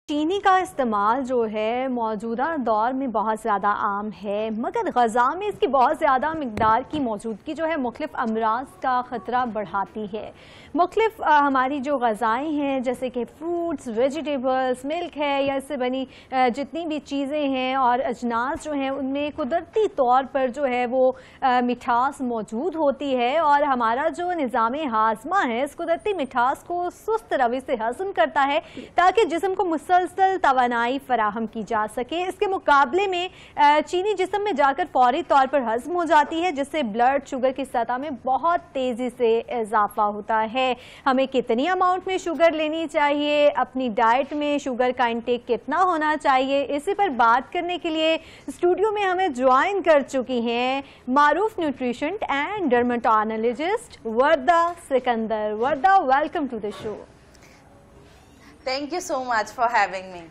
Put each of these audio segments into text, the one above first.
चीनी का इस्तेमाल जो है मौजूदा दौर में बहुत ज़्यादा आम है, मगर ग़ज़ा में इसकी बहुत ज़्यादा मिक़दार की मौजूदगी जो है मुख्तलिफ़ अमराज़ का ख़तरा बढ़ाती है। मुख्तलिफ़ हमारी जो ग़ज़ाएँ हैं जैसे कि फ्रूट्स, वेजिटेबल्स, मिल्क है या इससे बनी जितनी भी चीज़ें हैं और अजनास जो हैं उनमें कुदरती तौर पर जो है वो मिठास मौजूद होती है और हमारा जो निज़ाम हाज़मा है इस कुदरती मिठास को सुस्त रवि से हज़म करता है ताकि जिस्म को मुसलसल तवानाई फराहम की जा सके। इसके मुकाबले में चीनी जिस्म में जाकर फौरी तौर पर हज़म हो जाती है जिससे ब्लड शुगर की सतह में बहुत तेज़ी से इजाफा होता है। हमें कितनी अमाउंट में शुगर लेनी चाहिए, अपनी डाइट में शुगर का इंटेक कितना होना चाहिए, इसी पर बात करने के लिए स्टूडियो में हमें ज्वाइन कर चुकी हैं मारूफ nutrition and dermatologist Varda Sikandar. Varda, welcome to the show. Thank you so much for having me.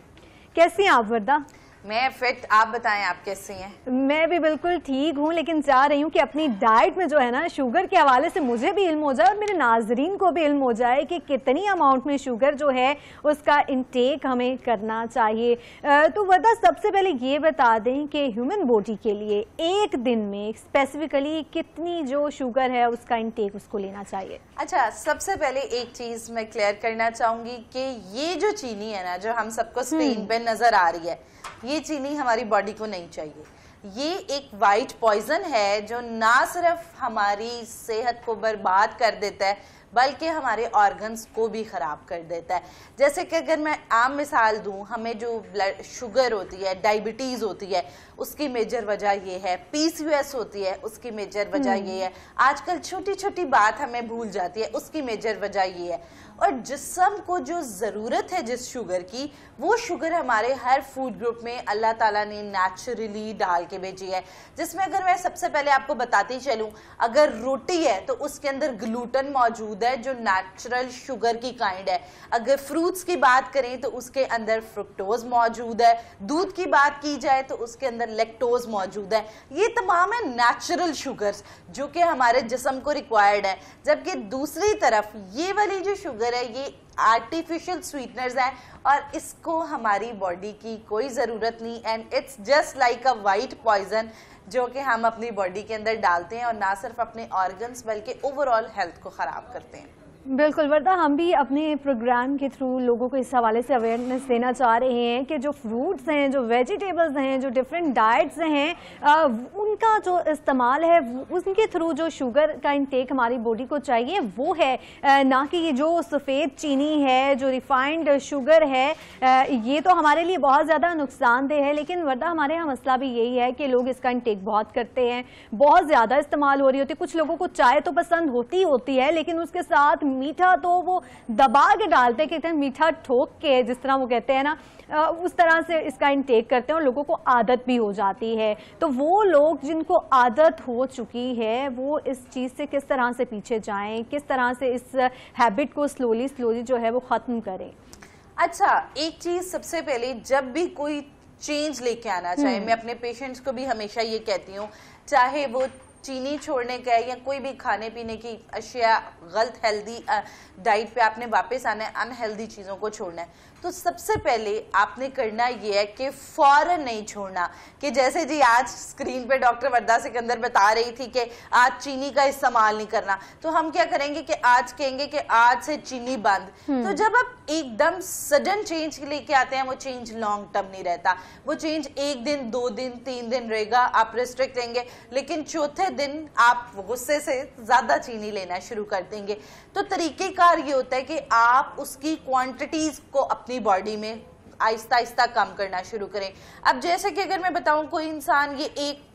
कैसी हैं आप वर्दा? मैं फिट, आप बताएं आप कैसी हैं? मैं भी बिल्कुल ठीक हूँ, लेकिन चाह रही हूँ कि अपनी डाइट में जो है ना शुगर के हवाले से मुझे भी इल्म हो जाए और मेरे नाजरीन को भी इल्म हो जाए कि कितनी अमाउंट में शुगर जो है उसका इंटेक हमें करना चाहिए। तो वर्दा, सबसे पहले ये बता दें कि ह्यूमन बॉडी के लिए एक दिन में स्पेसिफिकली कितनी जो शुगर है उसका इंटेक उसको लेना चाहिए? अच्छा, सबसे पहले एक चीज मैं क्लियर करना चाहूंगी कि ये जो चीनी है ना जो हम सबको स्क्रीन पे नजर आ रही है, ये चीनी हमारी बॉडी को नहीं चाहिए। ये एक वाइट पॉइजन है जो ना सिर्फ हमारी सेहत को बर्बाद कर देता है बल्कि हमारे ऑर्गन्स को भी ख़राब कर देता है। जैसे कि अगर मैं आम मिसाल दूं, हमें जो ब्लड शुगर होती है, डायबिटीज़ होती है, उसकी मेजर वजह ये है, पीसीओएस होती है उसकी मेजर वजह ये है, आजकल छोटी छोटी बात हमें भूल जाती है उसकी मेजर वजह ये है। और जिस्म को जो ज़रूरत है जिस शुगर की, वो शुगर हमारे हर फूड ग्रुप में अल्लाह ताला ने नेचुरली डाल के भेजी है। जिसमें अगर मैं सबसे पहले आपको बताती चलूँ, अगर रोटी है तो उसके अंदर ग्लूटन मौजूद है जो नेचुरल शुगर की काइंड है। अगर फ्रूट्स की बात करें तो उसके अंदर फ्रुक्टोज मौजूद है। दूध की बात की जाए तो उसके अंदर लैक्टोज मौजूद है। ये तमाम है नेचुरल शुगर्स जो कि हमारे जिस्म को रिक्वायर्ड है। जबकि दूसरी तरफ ये वाली जो शुगर है ये आर्टिफिशियल स्वीटनर्स हैं और इसको हमारी बॉडी की कोई ज़रूरत नहीं। And it's just like a white poison जो कि हम अपनी बॉडी के अंदर डालते हैं और ना सिर्फ अपने ऑर्गन्स बल्कि ओवरऑल हेल्थ को ख़राब करते हैं। बिल्कुल वर्दा, हम भी अपने प्रोग्राम के थ्रू लोगों को इस हवाले से अवेयरनेस देना चाह रहे हैं कि जो फ्रूट्स हैं, जो वेजिटेबल्स हैं, जो डिफरेंट डाइट्स हैं, उनका जो इस्तेमाल है उनके थ्रू जो शुगर का इंटेक हमारी बॉडी को चाहिए वो है, ना कि ये जो सफ़ेद चीनी है, जो रिफाइंड शुगर है, ये तो हमारे लिए बहुत ज़्यादा नुकसानदेह है। लेकिन वर्दा, हमारे यहाँ मसला भी यही है कि लोग इसका इंटेक बहुत करते हैं, बहुत ज़्यादा इस्तेमाल हो रही होती है। कुछ लोगों को चाय तो पसंद होती है लेकिन उसके साथ मीठा तो वो दबा के डालते हैं, कहते हैं मीठा ठोक के, जिस तरह वो कहते हैं ना, उस तरह से इसका इंटेक करते हैं और लोगों को आदत भी हो जाती है। तो वो लोग जिनको आदत हो चुकी है वो इस चीज़ से किस तरह से पीछे जाएं, किस तरह से इस हैबिट को स्लोली जो है वो ख़त्म करें? अच्छा, एक चीज़ सबसे पहले, जब भी कोई चेंज लेके आना चाहे, मैं अपने पेशेंट्स को भी हमेशा ये कहती हूँ, चाहे वो चीनी छोड़ने का है या कोई भी खाने पीने की अशिया, गलत हेल्दी डाइट पे आपने वापस आना है, अनहेल्दी चीज़ों को छोड़ना है, तो सबसे पहले आपने करना ये है कि फौरन नहीं छोड़ना। कि जैसे जी आज स्क्रीन पे डॉक्टर वर्दा सिकंदर बता रही थी कि आज चीनी का इस्तेमाल नहीं करना, तो हम क्या करेंगे कि आज कहेंगे कि आज से चीनी बंद। तो जब आप एकदम सडन चेंज लेके आते हैं वो चेंज लॉन्ग टर्म नहीं रहता। वो चेंज एक दिन, 2 दिन, 3 दिन रहेगा, आप रिस्ट्रिक्ट देंगे, लेकिन चौथे दिन आप गुस्से से ज्यादा चीनी लेना शुरू कर देंगे। तो तरीकेकार ये होता है कि आप उसकी क्वांटिटीज को अपनी बॉडी में आहिस्ता आहिस्ता कम करना शुरू करें। अब जैसे कि अगर मैं बताऊं, कोई इंसान ये एक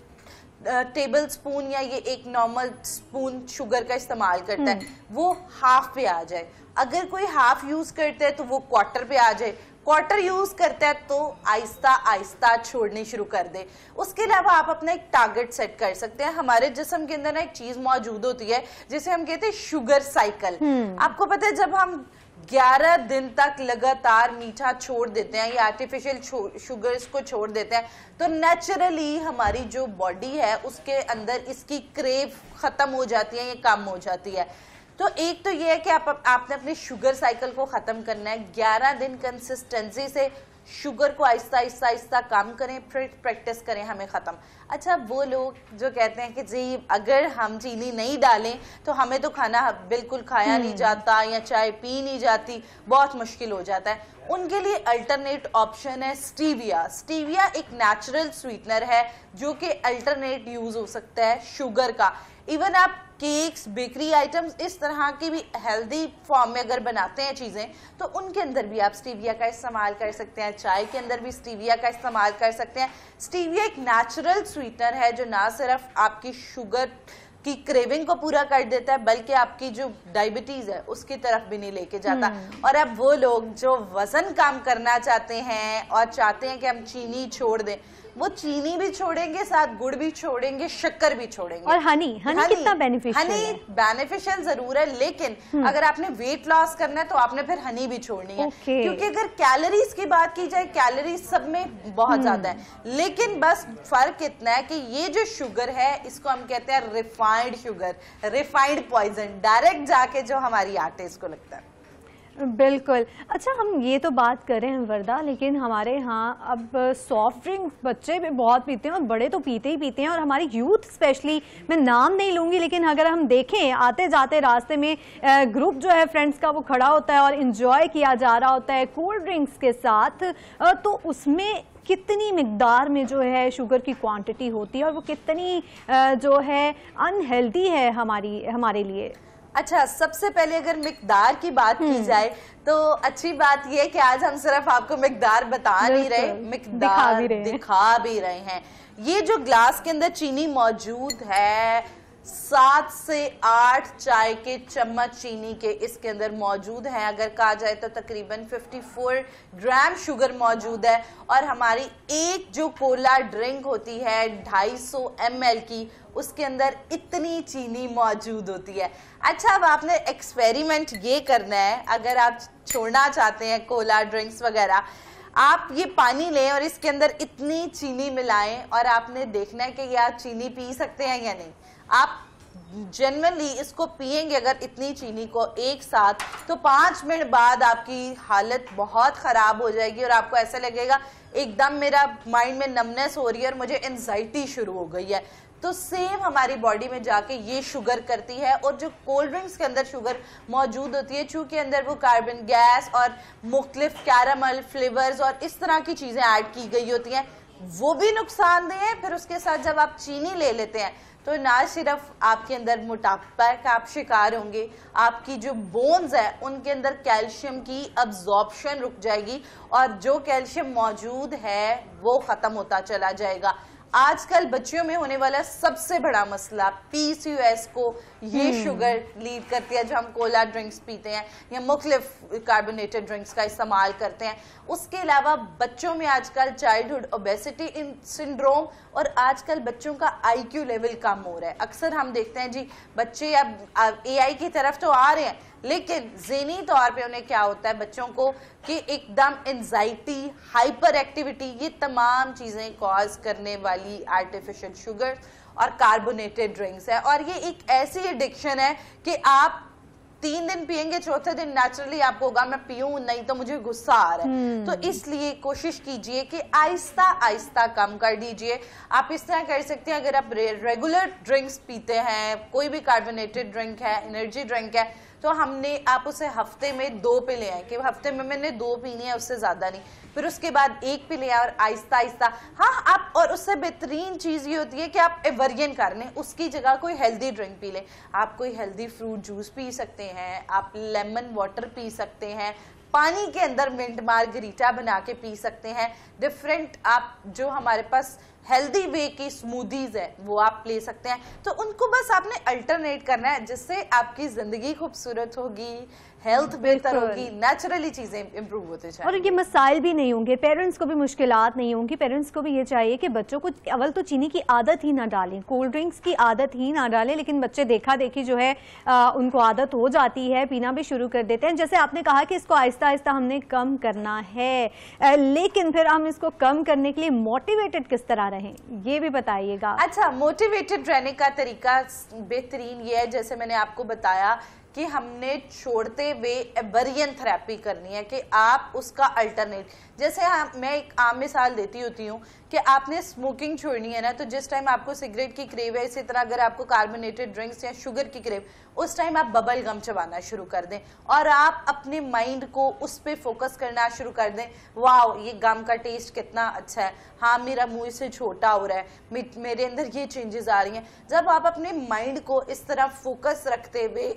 टेबल स्पून या ये एक नॉर्मल स्पून शुगर का इस्तेमाल करता है, वो हाफ पे आ जाए। अगर कोई हाफ यूज करता है तो वो क्वार्टर पे आ जाए। क्वार्टर यूज करता है तो आहिस्ता आहिस्ता छोड़नी शुरू कर दे। उसके अलावा आप अपना एक टारगेट सेट कर सकते हैं। हमारे जिस्म के अंदर ना एक चीज मौजूद होती है जिसे हम कहते हैं शुगर साइकिल। आपको पता है, जब हम 11 दिन तक लगातार मीठा छोड़ देते हैं या आर्टिफिशियल शुगर्स को छोड़ देते हैं तो नेचुरली हमारी जो बॉडी है उसके अंदर इसकी क्रेव खत्म हो जाती है या कम हो जाती है। तो एक तो ये है कि आपने अपने शुगर साइकिल को खत्म करना है। 11 दिन कंसिस्टेंसी से शुगर को आहिस्ता आहिस्ता आहिस्ता कम करें, फिर प्रैक्टिस करें हमें ख़त्म। अच्छा, वो लोग जो कहते हैं कि जी अगर हम चीनी नहीं डालें तो हमें तो खाना बिल्कुल खाया नहीं जाता या चाय पी नहीं जाती, बहुत मुश्किल हो जाता है, उनके लिए अल्टरनेट ऑप्शन है स्टीविया। स्टीविया एक नेचुरल स्वीटनर है जो कि अल्टरनेट यूज हो सकता है शुगर का। इवन आप केक्स, बेकरी आइटम्स, इस तरह की भी हेल्दी फॉर्म में अगर बनाते हैं चीजें तो उनके अंदर भी आप स्टीविया का इस्तेमाल कर सकते हैं। चाय के अंदर भी स्टीविया का इस्तेमाल कर सकते हैं। स्टीविया एक नेचुरल स्वीटनर है जो ना सिर्फ आपकी शुगर की क्रेविंग को पूरा कर देता है बल्कि आपकी जो डायबिटीज है उसकी तरफ भी नहीं लेके जाता। और अब वो लोग जो वजन कम करना चाहते हैं और चाहते हैं कि हम चीनी छोड़ दें, वो चीनी भी छोड़ेंगे, साथ गुड़ भी छोड़ेंगे, शक्कर भी छोड़ेंगे। और हनी कितना बेनिफिशियल है? हनी बेनिफिशियल जरूर है, लेकिन अगर आपने वेट लॉस करना है तो आपने फिर हनी भी छोड़नी है। क्योंकि अगर कैलोरीज की बात की जाए, कैलोरीज सब में बहुत ज्यादा है, लेकिन बस फर्क इतना है कि ये जो शुगर है इसको हम कहते हैं refined sugar, refined poison, direct जाके जो हमारी आर्टरीज को लगता है। बिल्कुल। अच्छा, हम ये तो बात कर रहे हैं वर्दा, लेकिन हमारे यहाँ अब सॉफ्ट ड्रिंक बच्चे भी बहुत पीते हैं और बड़े तो पीते ही पीते हैं, और हमारी यूथ स्पेशली, मैं नाम नहीं लूँगी, लेकिन अगर हम देखें आते जाते रास्ते में ग्रुप जो है फ्रेंड्स का वो खड़ा होता है और इंजॉय किया जा रहा होता है कोल्ड ड्रिंक्स के साथ, तो उसमें कितनी मिकदार में जो है शुगर की क्वांटिटी होती है और वो कितनी जो है अनहेल्दी है हमारे लिए। अच्छा, सबसे पहले अगर मिकदार की बात की जाए तो अच्छी बात यह है कि आज हम सिर्फ आपको मिकदार बता नहीं रहे, मिकदार दिखा भी रहे हैं। ये जो ग्लास के अंदर चीनी मौजूद है, 7 से 8 चाय के चम्मच चीनी के इसके अंदर मौजूद है। अगर कहा जाए तो तकरीबन 54 ग्राम शुगर मौजूद है। और हमारी एक जो कोला ड्रिंक होती है 250 ml की, उसके अंदर इतनी चीनी मौजूद होती है। अच्छा, अब आपने एक्सपेरिमेंट ये करना है, अगर आप छोड़ना चाहते हैं कोला ड्रिंक्स वगैरह, आप ये पानी लें और इसके अंदर इतनी चीनी मिलाएं और आपने देखना है कि ये आप चीनी पी सकते हैं या नहीं। आप जनरली इसको पिएंगे अगर इतनी चीनी को एक साथ, तो 5 मिनट बाद आपकी हालत बहुत ख़राब हो जाएगी और आपको ऐसा लगेगा एकदम मेरा माइंड में नमनेस हो रही है और मुझे एंजाइटी शुरू हो गई है। तो सेम हमारी बॉडी में जाके ये शुगर करती है। और जो कोल्ड ड्रिंक्स के अंदर शुगर मौजूद होती है, चूंकि अंदर वो कार्बन गैस और मुख्तलिफ कैरामल फ्लेवर्स और इस तरह की चीज़ें ऐड की गई होती हैं, वो भी नुकसानदेह है। फिर उसके साथ जब आप चीनी ले लेते हैं तो ना सिर्फ आपके अंदर मोटापा का आप शिकार होंगे, आपकी जो बोन्स है उनके अंदर कैल्शियम की अब्जॉर्प्शन रुक जाएगी और जो कैल्शियम मौजूद है वो ख़त्म होता चला जाएगा। आजकल बच्चियों में होने वाला सबसे बड़ा मसला PCOS को ये शुगर लीड करती है जो हम कोला ड्रिंक्स पीते हैं या मुख्तलिफ कार्बोनेटेड ड्रिंक्स का इस्तेमाल करते हैं। उसके अलावा बच्चों में आजकल चाइल्डहुड ओबेसिटी सिंड्रोम और आजकल बच्चों का IQ लेवल कम हो रहा है। अक्सर हम देखते हैं जी बच्चे अब AI की तरफ तो आ रहे हैं, लेकिन ज़हनी तौर पे उन्हें क्या होता है बच्चों को कि एकदम एंजाइटी, हाइपर एक्टिविटी, ये तमाम चीज़ें कॉज करने वाली आर्टिफिशियल शुगर और कार्बोनेटेड ड्रिंक्स है। और ये एक ऐसी एडिक्शन है कि आप 3 दिन पियेंगे, चौथे दिन नेचुरली आपको होगा मैं पीऊं नहीं तो मुझे गुस्सा आ रहा है। तो इसलिए कोशिश कीजिए कि आहिस्ता आहिस्ता कम कर दीजिए। आप इस तरह कर सकते हैं, अगर आप रेगुलर ड्रिंक्स पीते हैं, कोई भी कार्बोनेटेड ड्रिंक है, एनर्जी ड्रिंक है, तो आप उसे हफ्ते में 2 पी ले आए कि हफ्ते में मैंने 2 पीनी है, उससे ज्यादा नहीं। फिर उसके बाद 1 पी ले आए और आहिस्ता आहिस्ता, हाँ आप, और उससे बेहतरीन चीज ये होती है कि आप एवर्जन कर लें, उसकी जगह कोई हेल्दी ड्रिंक पी लें। आप कोई हेल्दी फ्रूट जूस पी सकते हैं, आप लेमन वाटर पी सकते हैं, पानी के अंदर मिंट मार्गरीटा बना के पी सकते हैं। डिफरेंट आप जो हमारे पास हेल्दी वे की स्मूदीज है वो आप ले सकते हैं। तो उनको बस आपने अल्टरनेट करना है जिससे आपकी जिंदगी खूबसूरत होगी, हेल्थ बेहतर होगी, नेचुरली चीजें इंप्रूव होते जाएंगी और ये मसाइल भी नहीं होंगे, पेरेंट्स को भी मुश्किलात नहीं होंगी। पेरेंट्स को भी ये चाहिए कि बच्चों को अव्वल तो चीनी की आदत ही ना डालें, कोल्ड ड्रिंक्स की आदत ही ना डालें, लेकिन बच्चे देखा देखी जो है उनको आदत हो जाती है, पीना भी शुरू कर देते हैं। जैसे आपने कहा कि इसको आहिस्ता आहिस्ता हमने कम करना है, लेकिन फिर हम इसको कम करने के लिए मोटिवेटेड किस तरह रहें, ये भी बताइएगा। अच्छा, मोटिवेटेड रहने का तरीका बेहतरीन ये है, जैसे मैंने आपको बताया कि हमने छोड़ते हुए एबरियन थेरेपी करनी है, कि आप उसका अल्टरनेट, जैसे मैं एक आम मिसाल देती होती हूँ कि आपने स्मोकिंग छोड़नी है ना, तो जिस टाइम आपको सिगरेट की क्रेव है, इसी तरह अगर आपको कार्बोनेटेड ड्रिंक्स या शुगर की क्रेव, उस टाइम आप बबल गम चबाना शुरू कर दें और आप अपने माइंड को उस पर फोकस करना शुरू कर दें। वाह, ये गम का टेस्ट कितना अच्छा है, हाँ मेरा मुंह से छोटा हो रहा है, मेरे अंदर ये चेंजेस आ रही हैं। जब आप अपने माइंड को इस तरह फोकस रखते हुए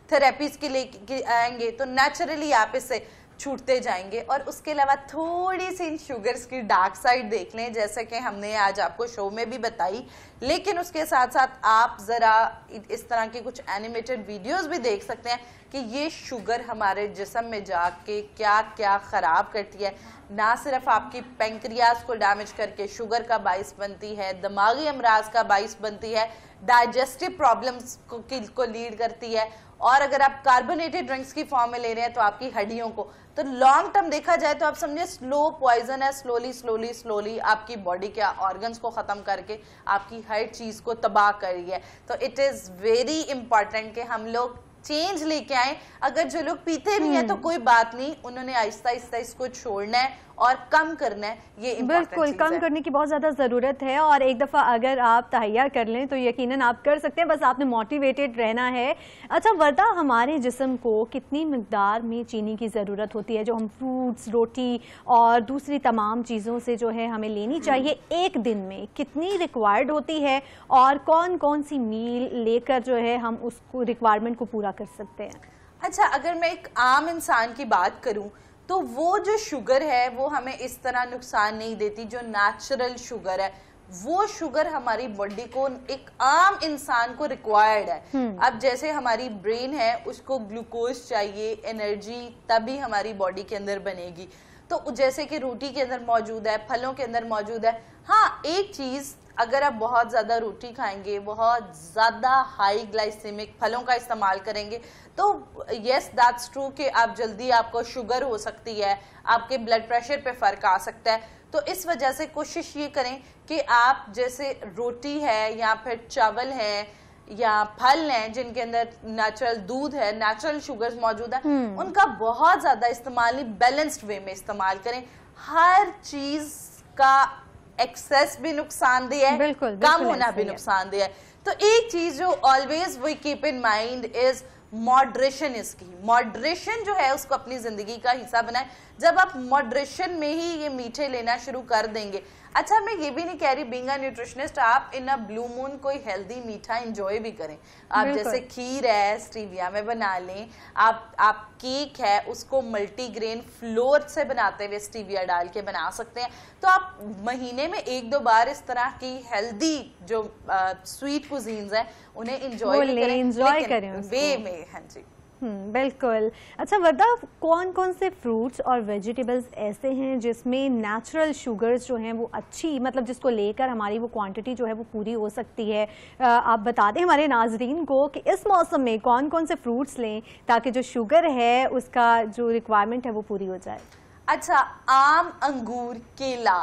थेरेपीज के लिए आएंगे तो नेचुरली आप इससे छूटते जाएंगे। और उसके अलावा थोड़ी सी इन शुगर्स की डार्क साइड देख लें, जैसे कि हमने आज आपको शो में भी बताई, लेकिन उसके साथ साथ आप जरा इस तरह के कुछ एनिमेटेड वीडियोस भी देख सकते हैं कि ये शुगर हमारे जिस्म में जाके क्या क्या खराब करती है। ना सिर्फ आपकी पेंक्रियाज को डैमेज करके शुगर का बाइस बनती है, दिमागी अमराज का बाइस बनती है, डाइजेस्टिव प्रॉब्लम्स को लीड करती है, और अगर आप कार्बोनेटेड ड्रिंक्स की फॉर्म में ले रहे हैं तो आपकी हड्डियों को, तो लॉन्ग टर्म देखा जाए तो आप समझे स्लो पॉइजन है, स्लोली स्लोली स्लोली आपकी बॉडी के ऑर्गन्स को खत्म करके आपकी हर चीज को तबाह कर रही है। तो इट इज वेरी इंपॉर्टेंट कि हम लोग चेंज लेके आए। अगर जो लोग पीते भी हैं तो कोई बात नहीं, उन्होंने आहिस्ता आहिस्ता इसको छोड़ना है और कम करना है। ये बिल्कुल कम करने की बहुत ज्यादा जरूरत है, और एक दफा अगर आप तहैया कर लें तो यकीनन आप कर सकते हैं, बस आपने मोटिवेटेड रहना है। अच्छा वर्दा, हमारे जिस्म को कितनी मिकदार में चीनी की जरूरत होती है जो हम फ्रूट्स, रोटी और दूसरी तमाम चीजों से जो है हमें लेनी चाहिए, एक दिन में कितनी रिक्वायर्ड होती है, और कौन कौन सी मील लेकर जो है हम उसको रिक्वायरमेंट को पूरा कर सकते हैं? अच्छा, अगर मैं एक आम इंसान की बात करूं तो वो जो शुगर है वो हमें इस तरह नुकसान नहीं देती। जो नेचुरल शुगर है वो शुगर हमारी बॉडी को, एक आम इंसान को रिक्वायर्ड है। अब जैसे हमारी ब्रेन है उसको ग्लूकोज चाहिए, एनर्जी, तभी हमारी बॉडी के अंदर बनेगी। तो जैसे कि रोटी के अंदर मौजूद है, फलों के अंदर मौजूद है। हाँ, एक चीज, अगर आप बहुत ज्यादा रोटी खाएंगे, बहुत ज्यादा हाई ग्लाइसेमिक फलों का इस्तेमाल करेंगे, तो यस दैट्स ट्रू कि आप जल्दी आपको शुगर हो सकती है, आपके ब्लड प्रेशर पे फर्क आ सकता है। तो इस वजह से कोशिश ये करें कि आप जैसे रोटी है या फिर चावल है या फल हैं जिनके अंदर नेचुरल दूध है, नेचुरल शुगर्स मौजूद है, उनका बहुत ज्यादा इस्तेमाल नहीं, बैलेंस्ड वे में इस्तेमाल करें। हर चीज का एक्सेस भी नुकसानदेह है, कम होना भी नुकसानदेह है। तो एक चीज जो always we keep in mind is moderation is key. Moderation जो है उसको अपनी जिंदगी का हिस्सा बनाएं। जब आप मॉडरेशन में ही ये मीठे लेना शुरू कर देंगे, अच्छा मैं ये भी नहीं कह रही बीइंग अ न्यूट्रिशनिस्ट आप इन अ ब्लू मून कोई हेल्दी मीठा एंजॉय भी करें। आप जैसे खीर है स्टीविया में बना लें, आप केक है उसको मल्टीग्रेन फ्लोर से बनाते हुए स्टीविया डाल के बना सकते हैं। तो आप महीने में 1-2 बार इस तरह की हेल्दी जो स्वीट कुजीन्स हैं उन्हें एंजॉय करें वे में। हाँ जी, बिल्कुल। अच्छा वर्दा, कौन कौन से फ्रूट्स और वेजिटेबल्स ऐसे हैं जिसमें नेचुरल शुगर्स जो हैं वो अच्छी, मतलब जिसको लेकर हमारी वो क्वांटिटी जो है वो पूरी हो सकती है? आप बता दें हमारे नाजरीन को कि इस मौसम में कौन कौन से फ्रूट्स लें ताकि जो शुगर है उसका जो रिक्वायरमेंट है वो पूरी हो जाए। अच्छा, आम, अंगूर, केला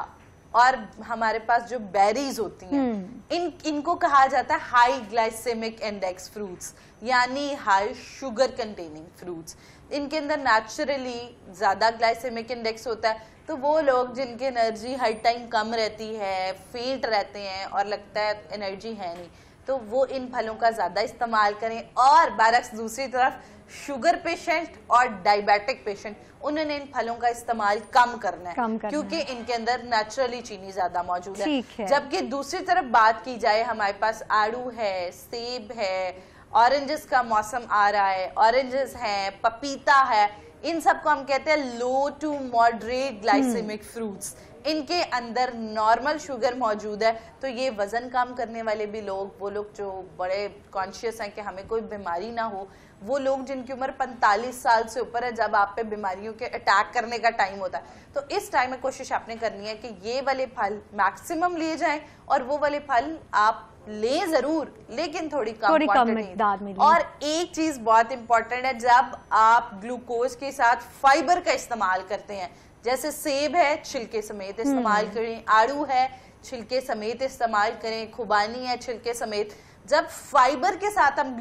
और हमारे पास जो बेरीज होती हैं इनको कहा जाता है हाई ग्लाइसेमिक इंडेक्स फ्रूट्स, यानी हाई शुगर कंटेनिंग फ्रूट्स। इनके अंदर नेचुरली ज्यादा ग्लाइसेमिक इंडेक्स होता है, तो वो लोग जिनकी एनर्जी हर टाइम कम रहती है, फेंट रहते हैं और लगता है एनर्जी है नहीं, तो वो इन फलों का ज्यादा इस्तेमाल करें। और बरक्स दूसरी तरफ शुगर पेशेंट और डायबिटिक पेशेंट, उन्होंने इन फलों का इस्तेमाल कम करना है क्योंकि इनके अंदर नेचुरली चीनी ज्यादा मौजूद है। जबकि दूसरी तरफ बात की जाए, हमारे पास आड़ू है, सेब है, ऑरेंजेस का मौसम आ रहा है, ऑरेंजेस है, पपीता है, इन सबको हम कहते हैं लो टू मॉडरेट ग्लाइसेमिक फ्रूट्स। इनके अंदर नॉर्मल शुगर मौजूद है, तो ये वजन कम करने वाले भी लोग, वो लोग जो बड़े कॉन्शियस हैं कि हमें कोई बीमारी ना हो, वो लोग जिनकी उम्र 45 साल से ऊपर है, जब आप पे बीमारियों के अटैक करने का टाइम होता है, तो इस टाइम में कोशिश आपने करनी है कि ये वाले फल मैक्सिमम लिए जाएं और वो वाले फल आप लें जरूर, लेकिन थोड़ी कम मिकदार में। और एक चीज बहुत इंपॉर्टेंट है, जब आप ग्लूकोज के साथ फाइबर का इस्तेमाल करते हैं, जैसे सेब है छिलके समेत इस्तेमाल करें, आड़ू है छिलके समेत इस्तेमाल करें, खुबानी है छिलके समेत, जब फाइबर के साथ हम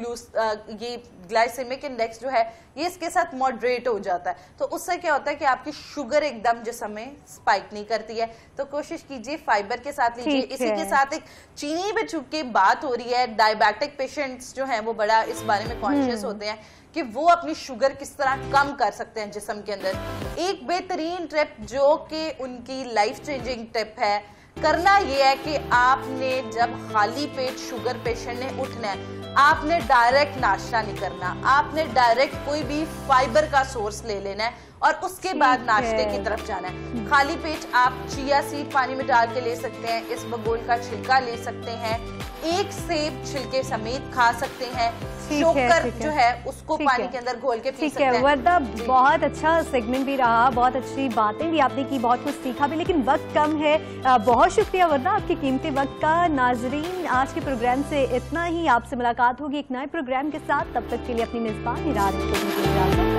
ये ग्लाइसेमिक इंडेक्स जो है ये इसके साथ मॉडरेट हो जाता है, तो उससे क्या होता है कि आपकी शुगर एकदम जिस्म में स्पाइक नहीं करती है। तो कोशिश कीजिए फाइबर के साथ लीजिए। इसी के साथ एक चीनी पे चुपके बात हो रही है, डायबिटिक पेशेंट्स जो हैं वो बड़ा इस बारे में कॉन्शियस होते हैं कि वो अपनी शुगर किस तरह कम कर सकते हैं जिस्म के अंदर। एक बेहतरीन टिप जो कि उनकी लाइफ चेंजिंग टिप है, करना यह है कि आपने जब खाली पेट शुगर पेशेंट ने उठना है, आपने डायरेक्ट नाश्ता नहीं करना, आपने डायरेक्ट कोई भी फाइबर का सोर्स ले लेना है और उसके बाद नाश्ते की तरफ जाना है। खाली पेट आप चिया सीड पानी में डाल के ले सकते हैं, इस बगोल का छिलका ले सकते हैं, एक सेब छिलके समेत खा सकते हैं, शोकर जो है उसको पानी के अंदर घोल के पी सकते हैं। वर्दा, बहुत अच्छा सेगमेंट भी रहा, बहुत अच्छी बातें भी आपने की, बहुत कुछ सीखा भी, लेकिन वक्त कम है। बहुत शुक्रिया वर्दा आपके कीमती वक्त का। नाजरीन, आज के प्रोग्राम से इतना ही। आपसे मुलाकात होगी एक नए प्रोग्राम के साथ, तब तक के लिए अपनी मेजबान इरादा